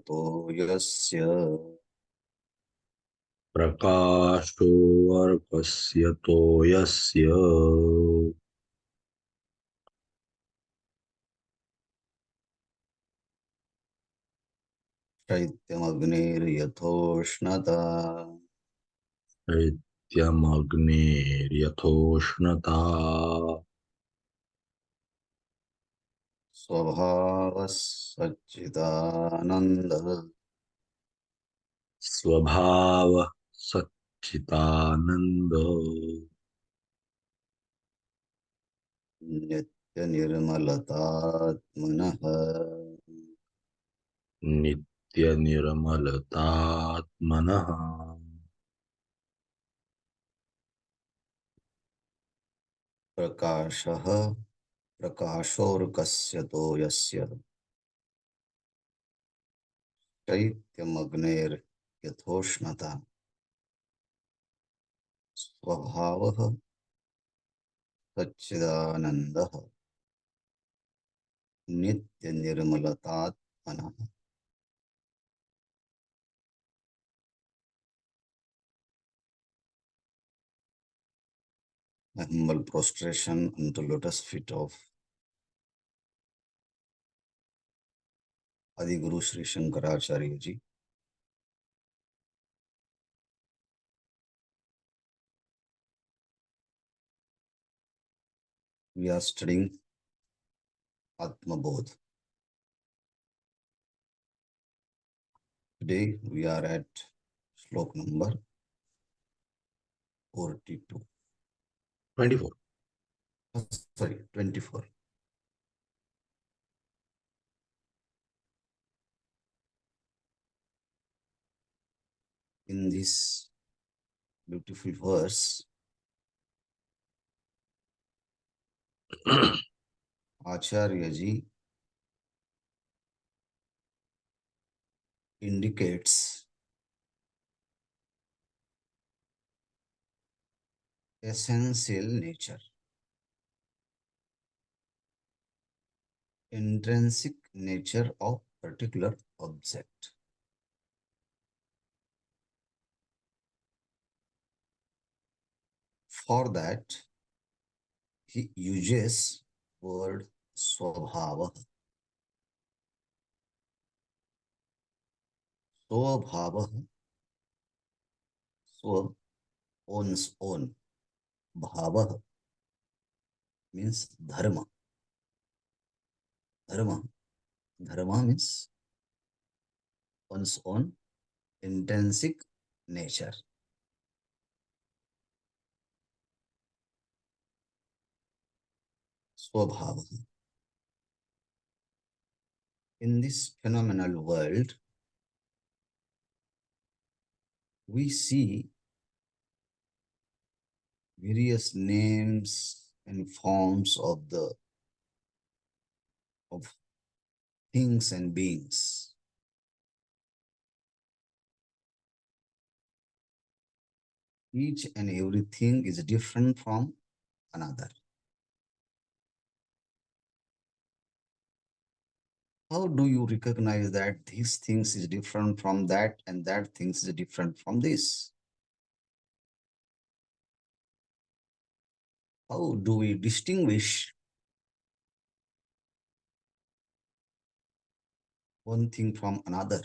प्रकाशोऽर्कस्यतो यस्य प्रकाशोऽर्कस्यतो यस्य शैत्यमग्निर्यथोष्णता दैत्यमग्निर्यथोष्णता स्वभावः सच्चिदानन्दः स्वभावः सच्चिदानन्द नित्यनिर्मलतात्मनः नित्यनिर्मलतात्मनः प्रकाशः प्रकाशोऽर्कस्यतो यस्य शैत्यमग्निर्यथोष्णता स्वभावः सच्चिदानन्दः नित्यनिर्मलतात्मनः. A humble prostration unto lotus feet of Adi Guru Sri Shankaracharya ji. We are studying Atma Bodh. Today we are at slok number 42. 24. Sorry, 24. In this beautiful verse, Acharya ji indicates essential nature, intrinsic nature of particular object. For that, he uses word swabhava. Swabhava, swa, one's own. Bhava means dharma. Dharma. Dharma means one's own intrinsic nature. Swabhava. In this phenomenal world, we see various names and forms of things and beings. Each and everything is different from another. How do you recognize that these things is different from that and that things is different from this? How do we distinguish one thing from another?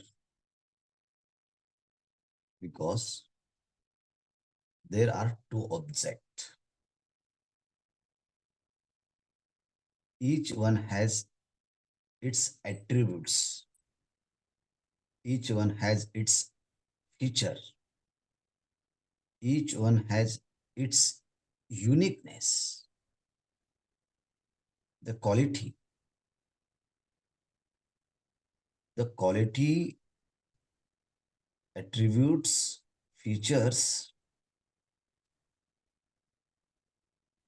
Because there are two objects. Each one has its attributes. Each one has its feature. Each one has its uniqueness, the quality. The quality, attributes, features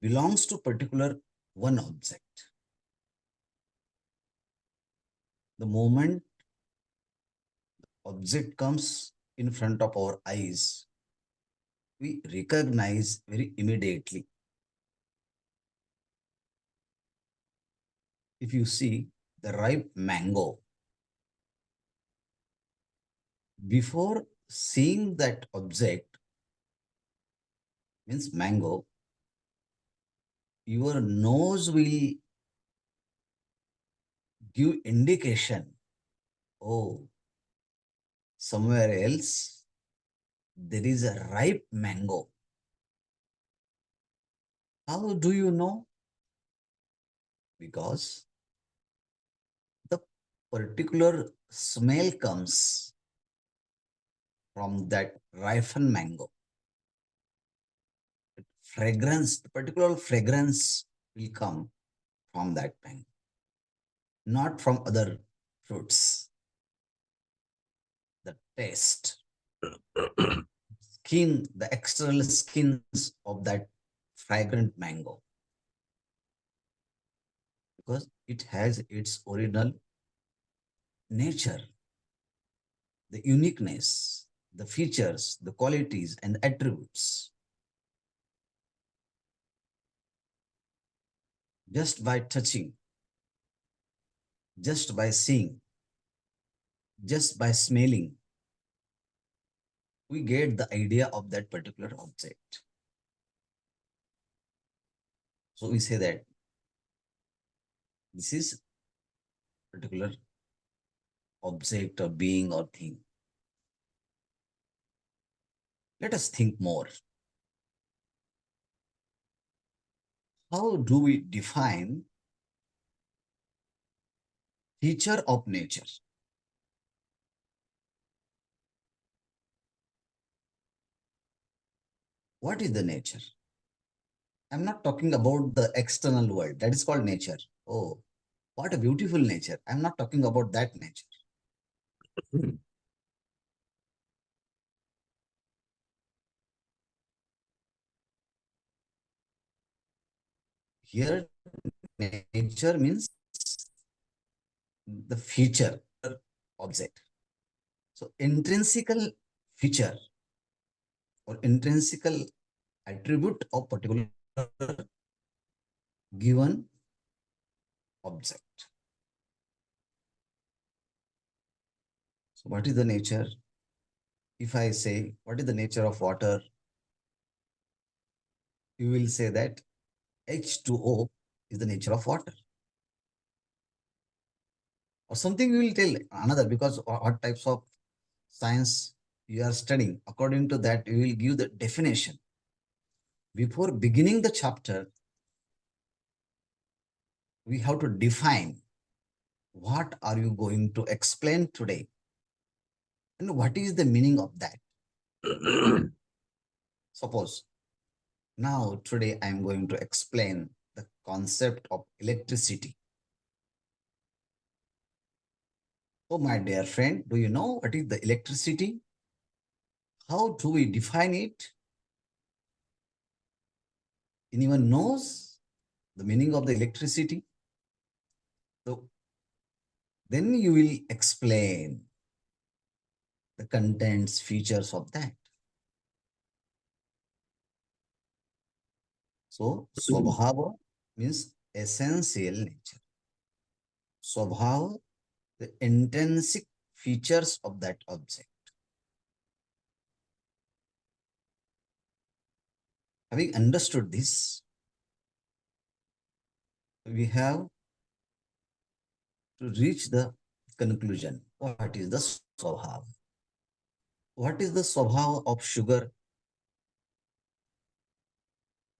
belongs to particular one object. The moment object comes in front of our eyes, we recognize very immediately. If you see the ripe mango, before seeing that object, means mango, your nose will give indication, oh, somewhere else there is a ripe mango. How do you know? Because the particular smell comes from that ripened mango. Fragrance, the particular fragrance will come from that mango, not from other fruits. The taste, skin, the external skins of that fragrant mango, because it has its original nature, the uniqueness, the features, the qualities, and attributes. Just by touching, just by seeing, just by smelling, we get the idea of that particular object. So we say that this is particular object or being or thing. Let us think more. How do we define feature of nature? What is the nature? I'm not talking about the external world. That is called nature. Oh, what a beautiful nature. I'm not talking about that nature. Here, nature means the feature object. So, intrinsical feature or intrinsical attribute of particular given object. So, what is the nature? If I say, what is the nature of water? You will say that H2O is the nature of water. Or something you will tell another, because what types of science you are studying. According to that, you will give the definition. Before beginning the chapter, we have to define what are you going to explain today and what is the meaning of that. Suppose now today I am going to explain the concept of electricity. Oh, my dear friend, do you know what is the electricity? How do we define it? Anyone knows the meaning of the electricity? So then you will explain the contents, features of that. So, swabhava means essential nature. Swabhava, the intrinsic features of that object. Having understood this, we have to reach the conclusion. What is the swabhava? What is the swabhava of sugar?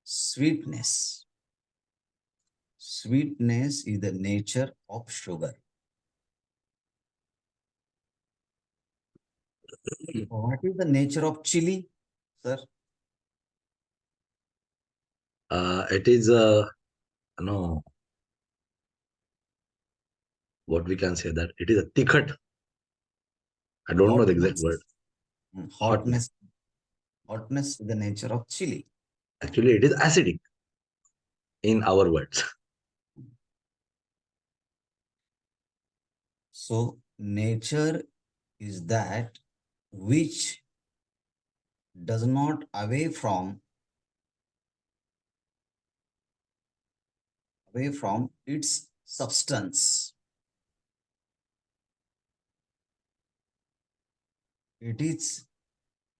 Sweetness. Sweetness is the nature of sugar. What is the nature of chili, sir? It is no, what we can say that it is a tikhat. I don't know the exact Hotness. word. Hotness. Hotness. Hotness is the nature of chili. Actually, it is acidic in our words. So, nature is that which does not away from its substance. It is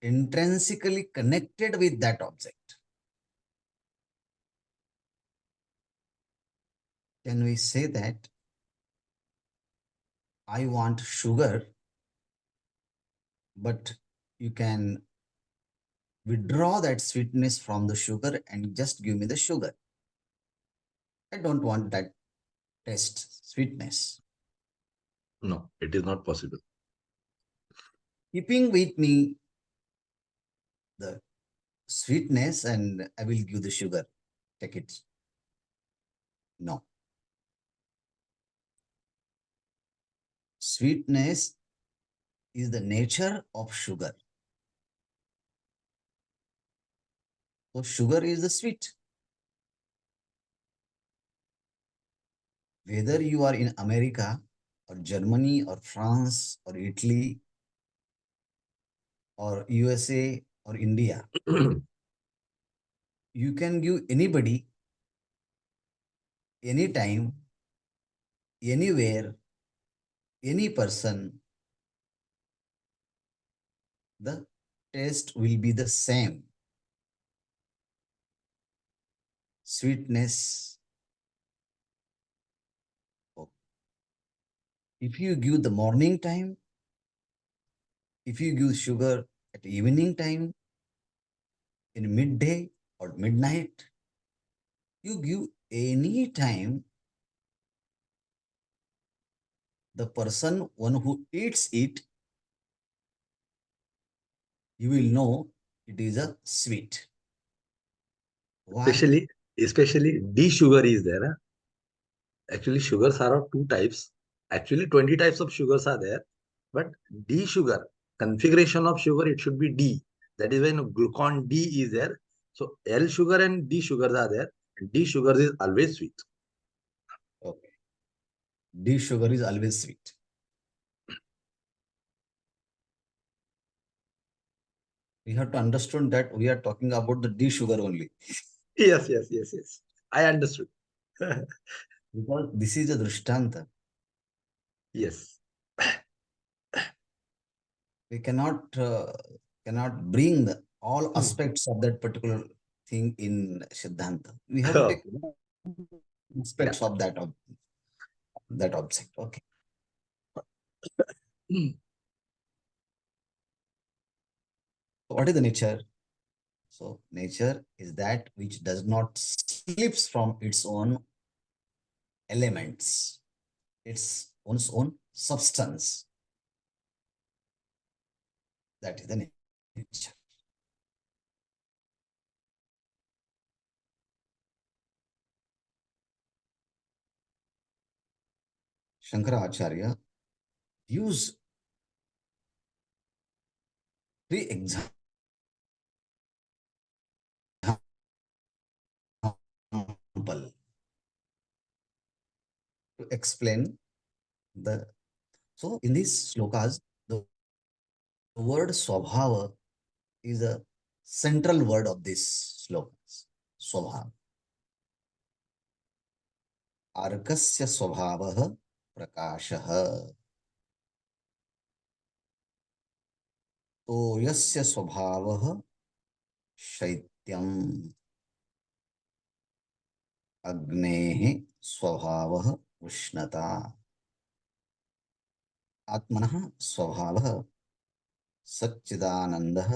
intrinsically connected with that object. Can we say that I want sugar, but you can withdraw that sweetness from the sugar and just give me the sugar? I don't want that taste, sweetness. No, it is not possible. Keeping with me the sweetness and I will give the sugar. Take it. No. Sweetness is the nature of sugar. So sugar is the sweet. Whether you are in America or Germany or France or Italy or USA or India, you can give anybody, anytime, anywhere, any person, the taste will be the same. Sweetness. If you give the morning time, if you give sugar at evening time, in midday or midnight, you give any time, the person, one who eats it, you will know it is a sweet. Why? Especially D sugar is there. Huh? Actually, sugars are of two types. Actually, 20 types of sugars are there. But D sugar, configuration of sugar, it should be D. That is when glucon D is there. So L sugar and D sugars are there. D sugar is always sweet. Okay. D sugar is always sweet. We have to understand that we are talking about the D sugar only. Yes. I understood. Because this is a drishtanta. Yes. We cannot bring all aspects of that particular thing in Siddhanta. We have to take aspects of that object. Okay. What is the nature? So nature is that which does not slips from its own elements, its own substance. That is the nature. Shankaracharya used three examples to explain the. So in these slokas, the word swabhava is a central word of this slokas. Swabhava. Arkasya swabhavah prakashah. तोयस्य स्वभावः शैत्यम्. अग्नेः स्वभावः उष्णता. आत्मनः स्वभावः सच्चिदानन्दः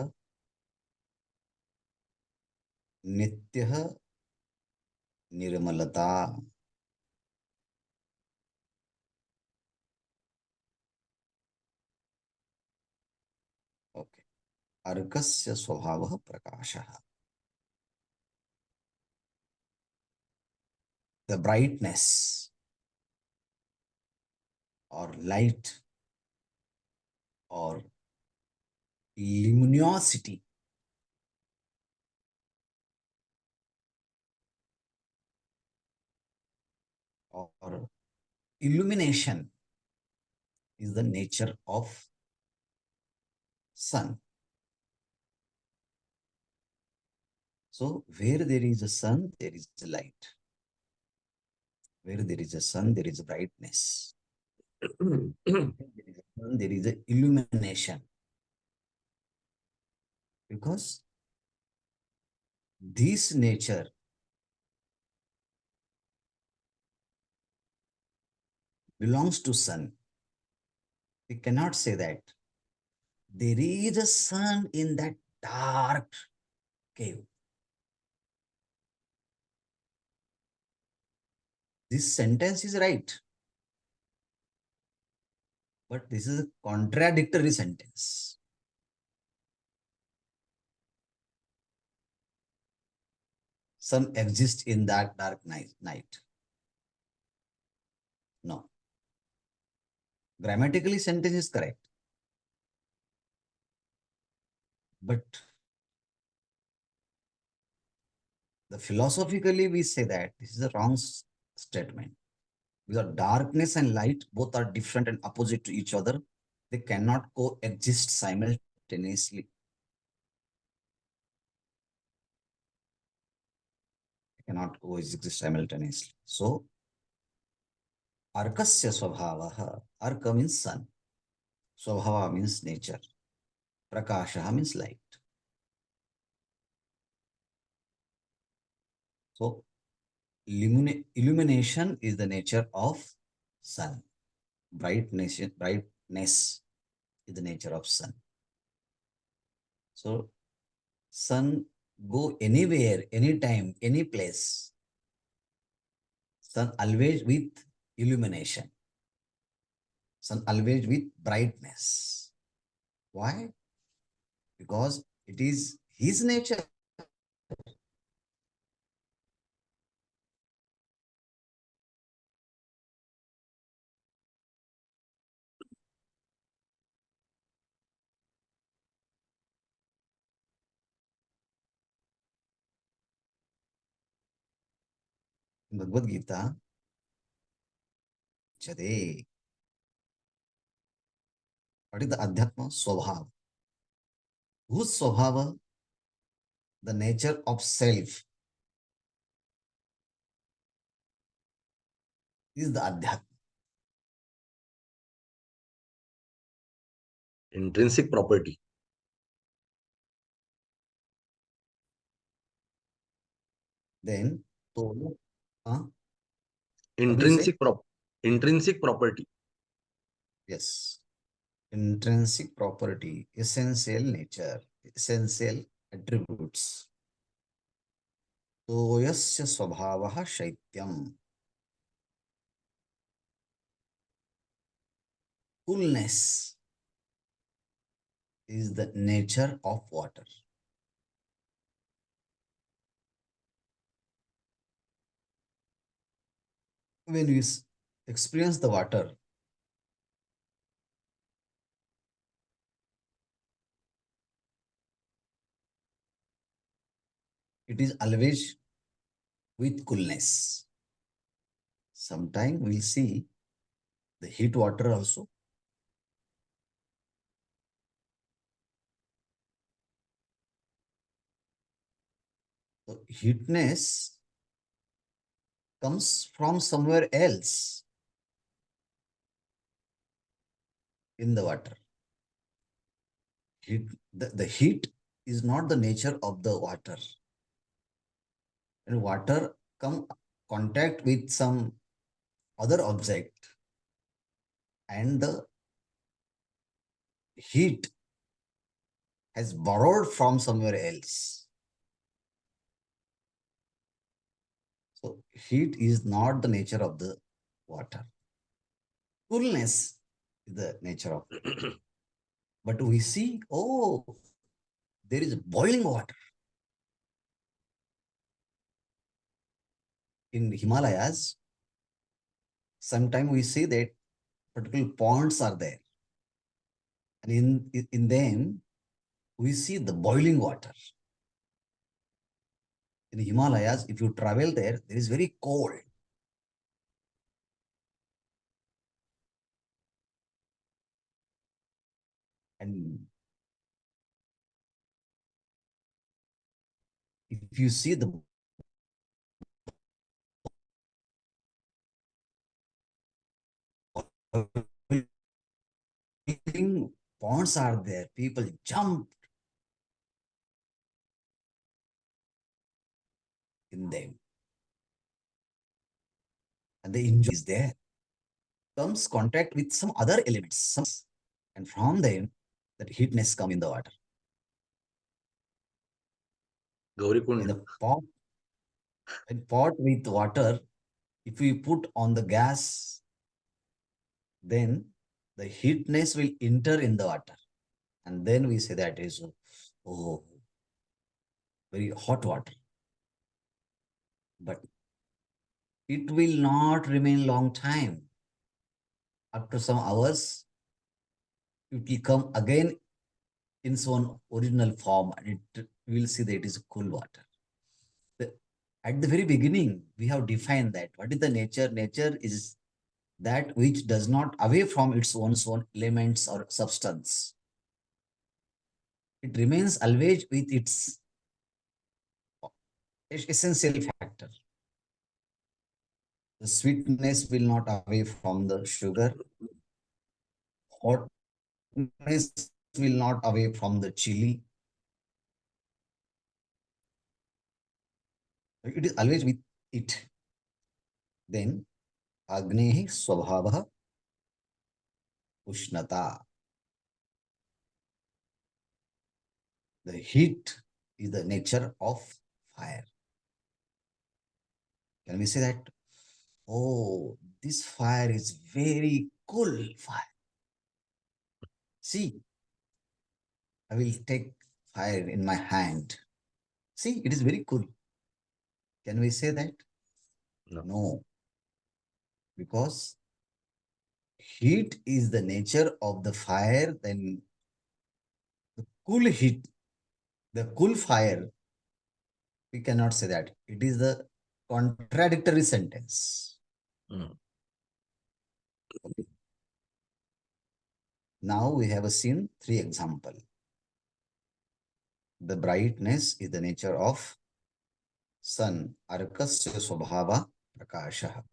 नित्यः निर्मलता. Okay. अर्कस्य स्वभावः प्रकाशः. The brightness or light or luminosity or illumination is the nature of sun. So where there is a sun, there is a light. Where there is a sun, there is a brightness. Where there is a sun, there is a illumination. Because this nature belongs to sun. We cannot say that. There is a sun in that dark cave. This sentence is right, but this is a contradictory sentence. Sun exists in that dark night. No. Grammatically, sentence is correct. But the philosophically, we say that this is a wrong statement. Because darkness and light both are different and opposite to each other. They cannot coexist simultaneously. They cannot coexist simultaneously. So, Arkasya Swabhavaha. Arka means sun. Swabhava means nature. Prakasha means light. So, illumination is the nature of sun. Brightness is the nature of sun. So, sun go anywhere, anytime, any place. Sun always with illumination. Sun always with brightness. Why? Because it is his nature. In Bhagavad Gita, Chade. What is the Adhyatma? Swabhav. Whose Swabhava? The nature of self is the Adhyatma. Intrinsic property. Then, so, what do you say? Intrinsic property. Yes. Intrinsic property, essential nature, essential attributes. Toyasya swabhavaha shaityam. Coolness is the nature of water. When we experience the water, it is always with coolness. Sometimes we'll see the heat water also. So heatness comes from somewhere else in the water. The heat is not the nature of the water. And water come contact with some other object and the heat has borrowed from somewhere else. So heat is not the nature of the water. Coolness is the nature of it. But we see, oh, there is boiling water. In Himalayas, sometimes we see that particular ponds are there. And in them, we see the boiling water. In Himalayas, if you travel there, there is very cold. And if you see the boiling ponds are there, people jump in them. And the enjoy is there. Comes contact with some other elements, and from them that heatness come in the water. Gaurikund. In the pot, in pot with water, if we put on the gas, then the heatness will enter in the water. And then we say that is, oh, very hot water. But it will not remain long time. After some hours, it will come again in its own original form, and it will see that it is cool water. At the very beginning, we have defined that. What is the nature? Nature is that which does not away from its own elements or substance. It remains always with its essential factor. The sweetness will not away from the sugar. Hotness will not away from the chili. It is always with it. Then Agnehi Swabhava Ushnata. The heat is the nature of fire. Can we say that? Oh, this fire is very cool fire. See, I will take fire in my hand. See, it is very cool. Can we say that? No. No, because heat is the nature of the fire, then the cool heat, the cool fire, we cannot say that. It is the contradictory sentence. Mm. Okay. Now we have seen 3 examples. The brightness is the nature of sun, arkasya swabhava prakasha.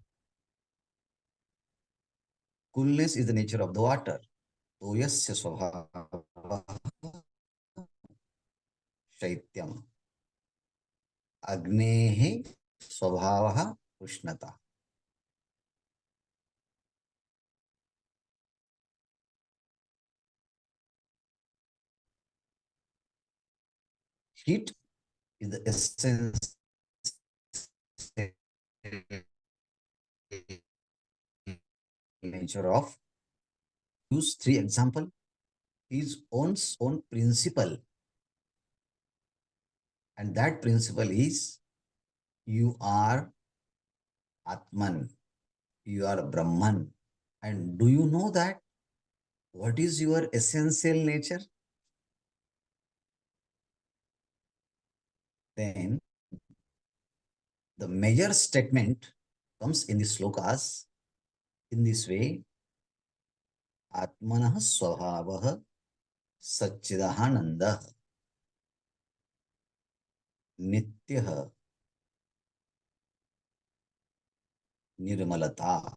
Coolness is the nature of the water, toyasya swabhava shaityam. Agnehi swabhava ushnata. Heat is the essence nature of. Use 3 example. His own principle, and that principle is you are Atman, you are Brahman. And do you know that what is your essential nature? Then the major statement comes in the slokas in this way: Atmanah Swabhavah Satchidahananda Nityah Nirmalata.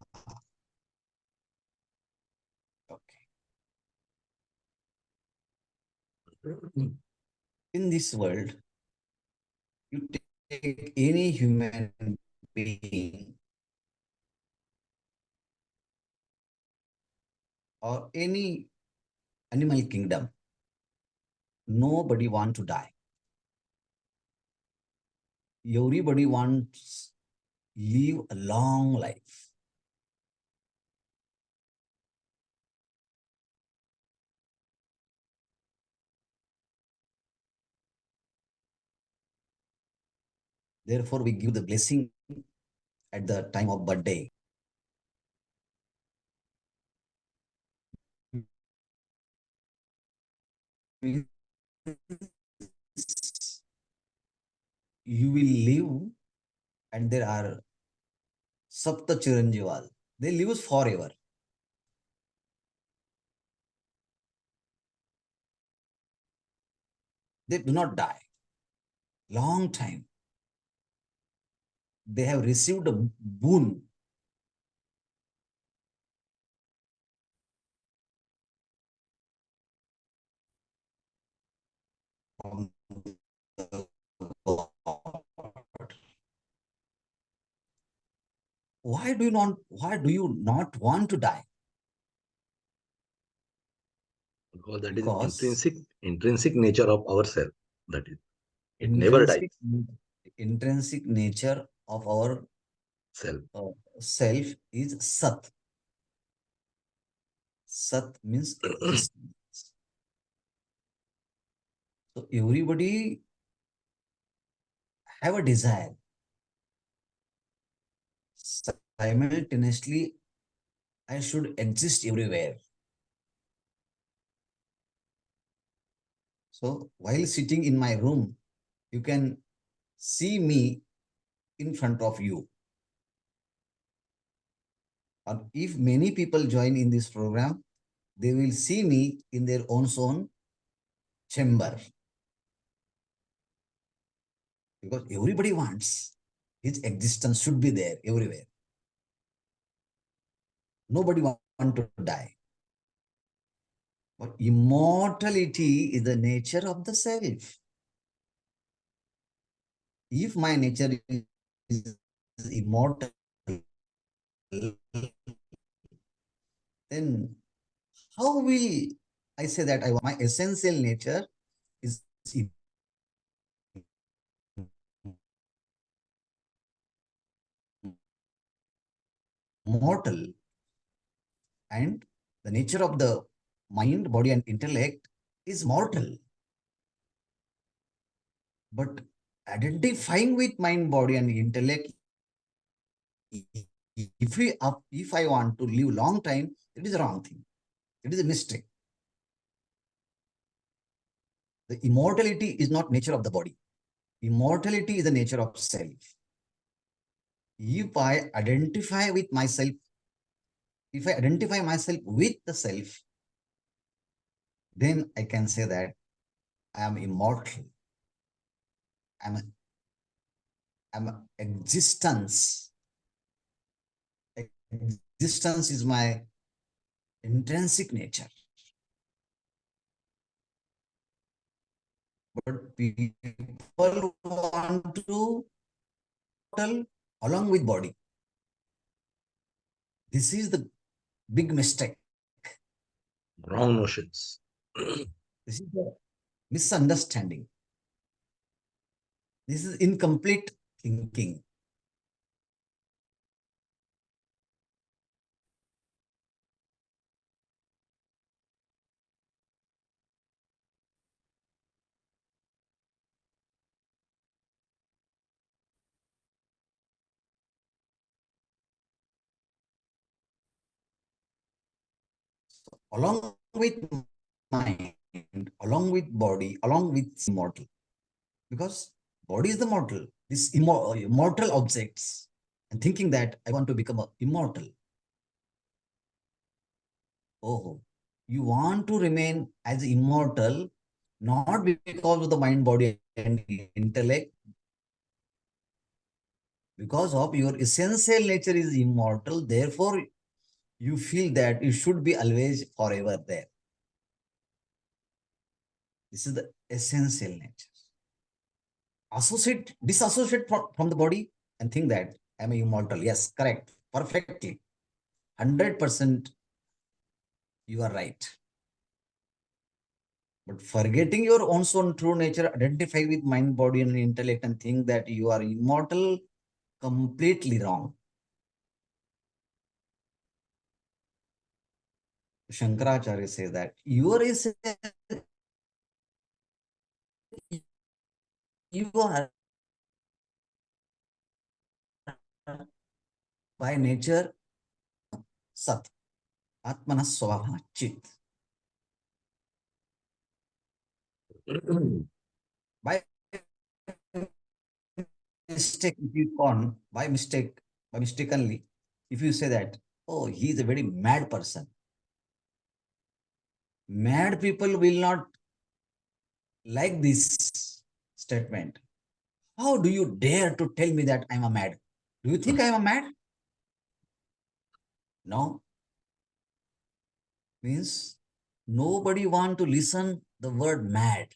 Okay. In this world, you take any human being or any animal kingdom, nobody want to die. Everybody wants live a long life. Therefore, we give the blessing at the time of birthday. You will live, and there are Sapta Chiranjival. They live forever. They do not die. Long time. They have received a boon. From the God. why do you not want to die? Because that is Because intrinsic nature of ourself. That is, it never dies. intrinsic nature of our Self. self is Sat. Sat means existence. So everybody have a desire. Simultaneously, I should exist everywhere. So while sitting in my room, you can see me in front of you. Or if many people join in this program, they will see me in their own chamber. Because everybody wants his existence should be there everywhere. Nobody wants to die. But immortality is the nature of the self. If my nature is immortal, then how will I say that my essential nature is immortal, and the nature of the mind, body, and intellect is mortal. But identifying with mind, body, and intellect, if I want to live long time, it is a wrong thing. It is a mistake. The immortality is not nature of the body. Immortality is the nature of self. If I identify with myself, if I identify myself with the self, then I can say that I am immortal. I'm existence. Existence is my intrinsic nature. But people want to mortal along with body. This is the big mistake. Wrong notions. This is the misunderstanding. This is incomplete thinking. Along with mind, along with body, along with immortal. Because body is the mortal, this immortal objects, and thinking that I want to become immortal. Oh, you want to remain as immortal, not because of the mind, body, and intellect, because of your essential nature is immortal. Therefore, you feel that you should be always forever there. This is the essential nature. Disassociate from the body and think that I'm immortal. Yes, correct. Perfectly. 100% you are right. But forgetting your own true nature, identify with mind, body, and intellect, and think that you are immortal, completely wrong. Shankaracharya says that your you are by nature Sat, Atmana Swabha Chit. By mistake, if you by mistakenly, if you say that, oh, he is a very mad person. Mad people will not like this statement. How do you dare to tell me that I'm a mad? Do you think I'm a mad? No. Means nobody want to listen the word mad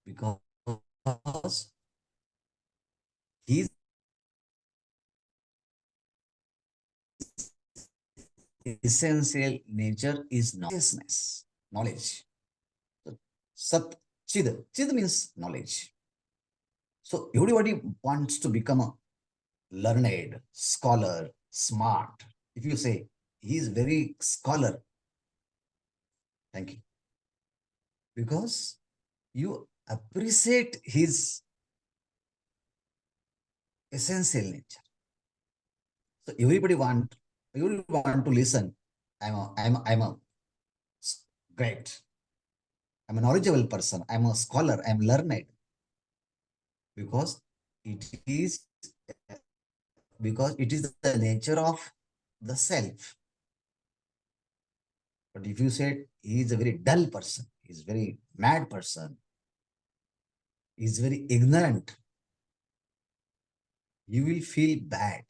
because he's essential nature is consciousness, knowledge. So, Sat, Chid. Chid means knowledge. So everybody wants to become a learned, scholar, smart. If you say he is very scholar, thank you. Because you appreciate his essential nature. So everybody want to listen. I'm a great. I'm a knowledgeable person. I'm a scholar. I'm learned because it is the nature of the self. But if you say he is a very dull person, he is very mad person, he is very ignorant, you will feel bad.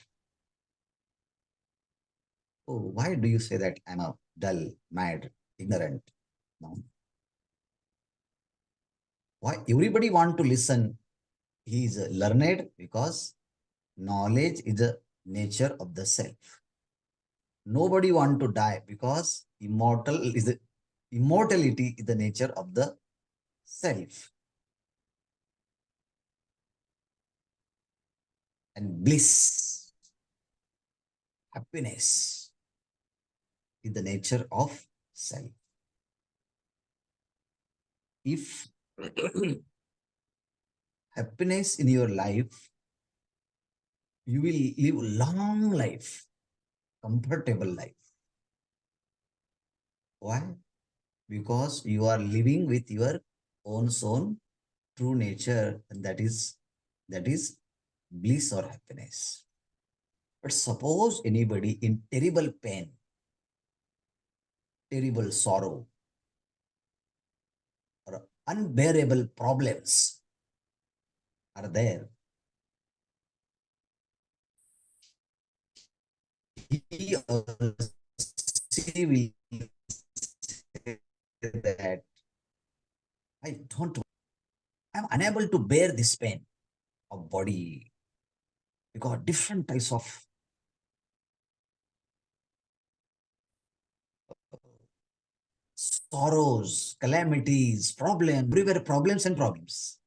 Oh, why do you say that I'm a dull, mad, ignorant? No. Why everybody want to listen? He is learned because knowledge is the nature of the self. Nobody want to die because immortality is the nature of the self. And bliss, happiness is the nature of self. If happiness in your life, you will live long life, comfortable life. Why? Because you are living with your own soul, true nature, and that is bliss or happiness. But suppose anybody in terrible pain, terrible sorrow, or unbearable problems are there, he or she will say that I don't, I'm unable to bear this pain of body because different types of sorrows, calamities, problems, everywhere problems and problems.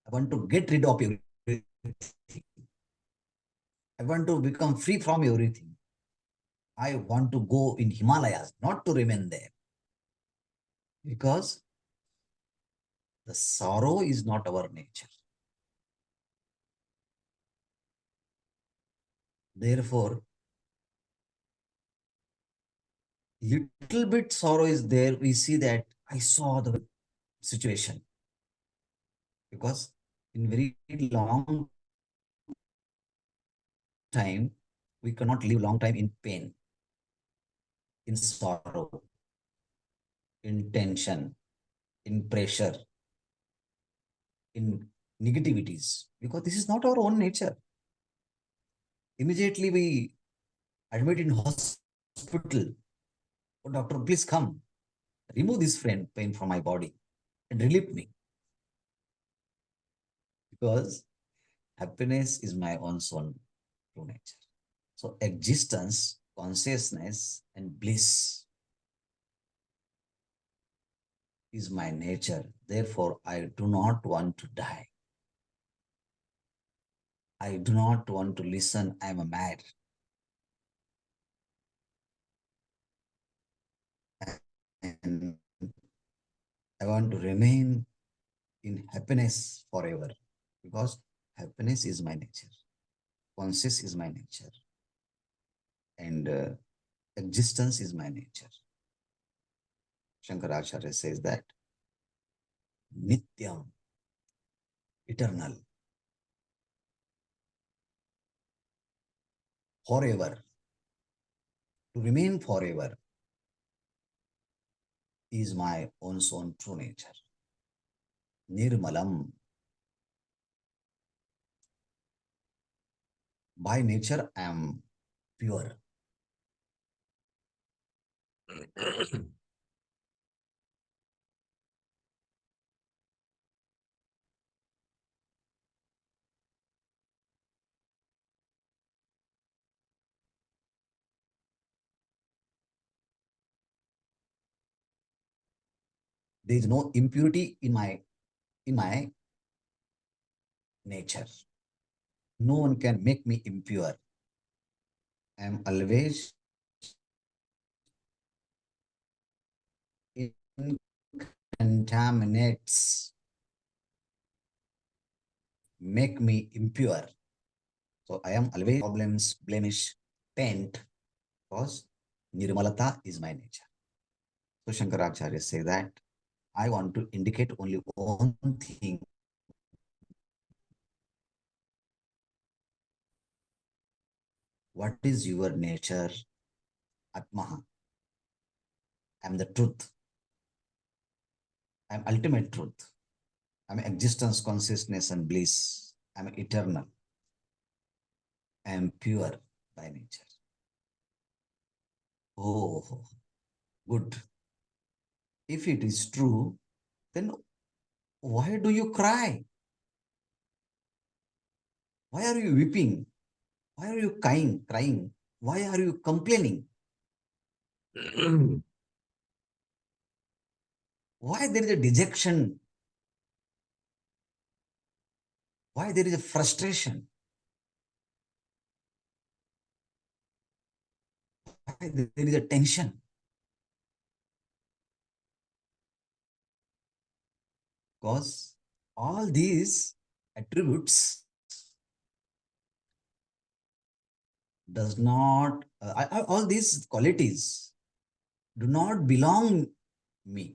I want to get rid of everything. I want to become free from everything. I want to go in Himalayas, not to remain there. Because the sorrow is not our nature. Therefore, little bit sorrow is there. We see that I saw the situation. Because in very long time, we cannot live long time in pain, in sorrow, in tension, in pressure, in negativities, because this is not our own nature. Immediately we admit in hospital, oh, doctor, please come, remove this pain from my body and relieve me. Because happiness is my own soul, true nature. So existence, consciousness, and bliss is my nature. Therefore, I do not want to die. I do not want to listen, I am a mad. And I want to remain in happiness forever because happiness is my nature. Conscious is my nature. And existence is my nature. Shankaracharya says that Nityam, eternal, forever, to remain forever is my own soul true nature. Nirmalam. By nature, I am pure. There is no impurity in my nature. No one can make me impure. I am always contaminates, make me impure. So I am always problems, blemish, taint, because Nirmalata is my nature. So Shankaracharya say that I want to indicate only one thing. What is your nature? Atmaha. I am the truth. I am ultimate truth. I am existence, consciousness, and bliss. I am eternal. I am pure by nature. Oh, good. If it is true, then why do you cry? Why are you weeping? Why are you crying? Why are you complaining? Why there is a dejection? Why there is a frustration? Why there is a tension? Because all these attributes does not, all these qualities do not belong me.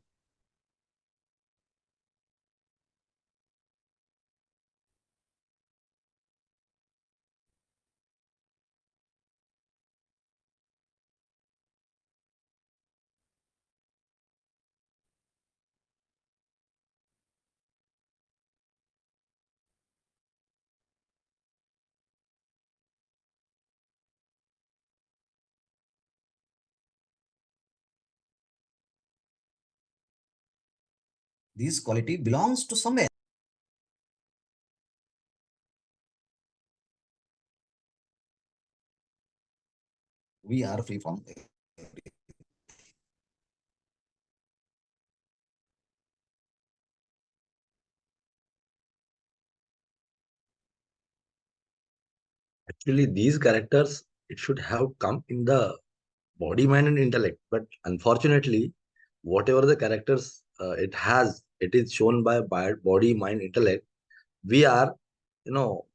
This quality belongs to somewhere. We are free from it. Actually, these characters, it should have come in the body, mind, and intellect. But unfortunately, whatever the characters it has, it is shown by body, mind, intellect. We are, you know,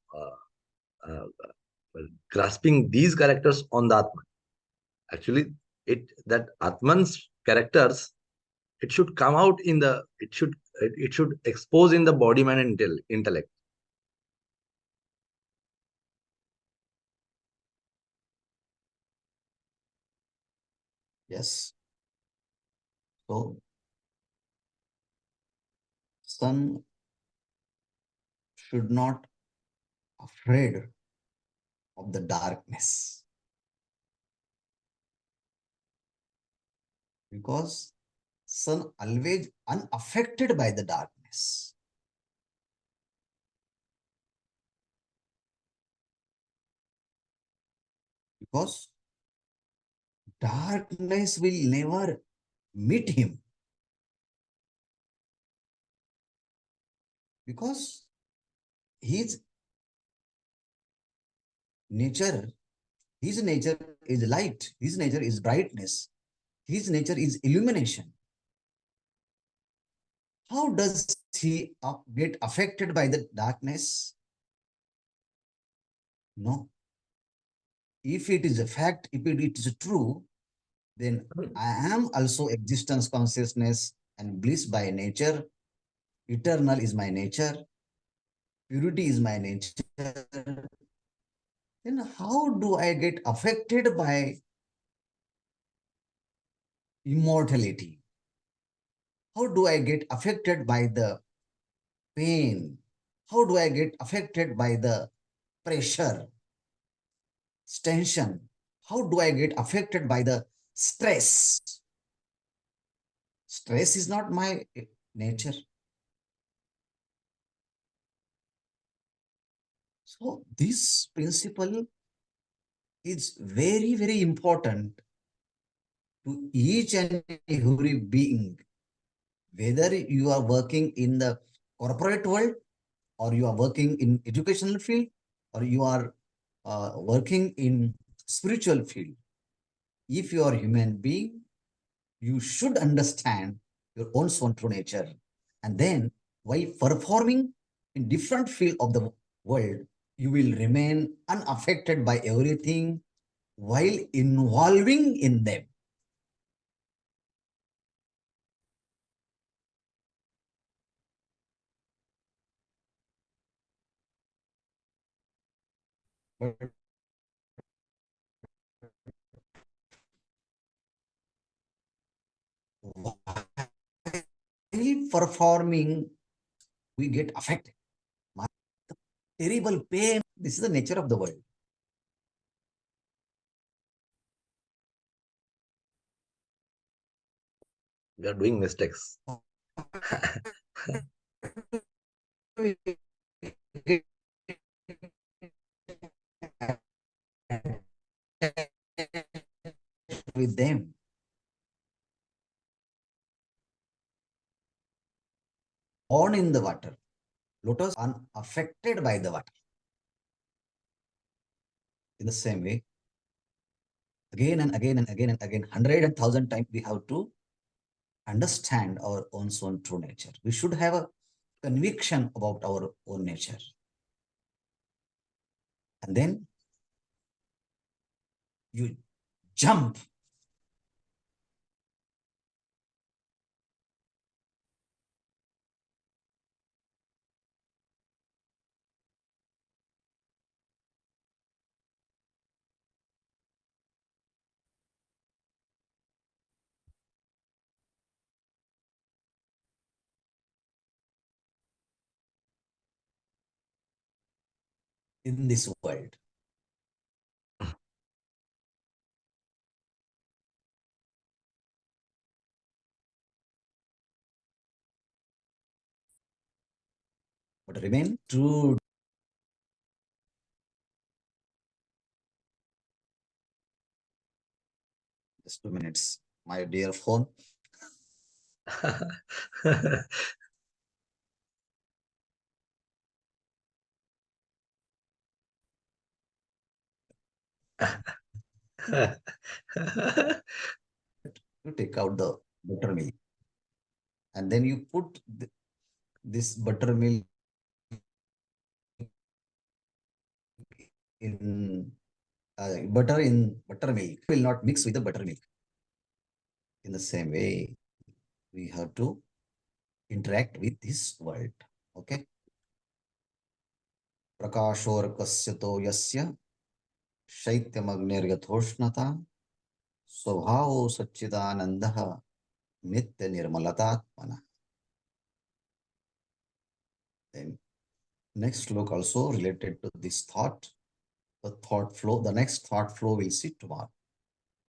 grasping these characters on the Atman. Actually, that Atman's characters, it should come out in the, it should expose in the body, mind, and intellect. Yes. So, son should not afraid of the darkness, because sun always unaffected by the darkness. Because darkness will never meet him. Because his nature, his nature is light, his nature is brightness, his nature is illumination. How does he get affected by the darkness? No. If it is a fact, if it is true, then I am also existence, consciousness, and bliss by nature. Eternal is my nature. Purity is my nature. Then how do I get affected by immortality? How do I get affected by the pain? How do I get affected by the pressure, tension? How do I get affected by the stress? Stress is not my nature. So this principle is very, very important to each and every being Whether you are working in the corporate world, or you are working in educational field, or you are working in spiritual field, if you are a human being, you should understand your own soul true nature. And then, while performing in different field of the world, you will remain unaffected by everything while involving in them. But while performing, we get affected. Terrible pain. This is the nature of the world. We are doing mistakes. With them. Born in the water. Lotus unaffected by the water. In the same way, again and again and again and again, 100,000 times we have to understand our own true nature. We should have a conviction about our own nature. And then you jump. In this world. But remain true. Just 2 minutes. My dear phone. You take out the buttermilk. And then you put this buttermilk in buttermilk will not mix with the buttermilk. In the same way, we have to interact with this world. Okay. Prakashorkasya to yasya शैत्यमग्निर्यथोष्णता स्वभावो सच्चिदानंदः नित्य निर्मलतात्मनः. Then next look also related to this thought. The thought flow, the next thought flow we'll see tomorrow.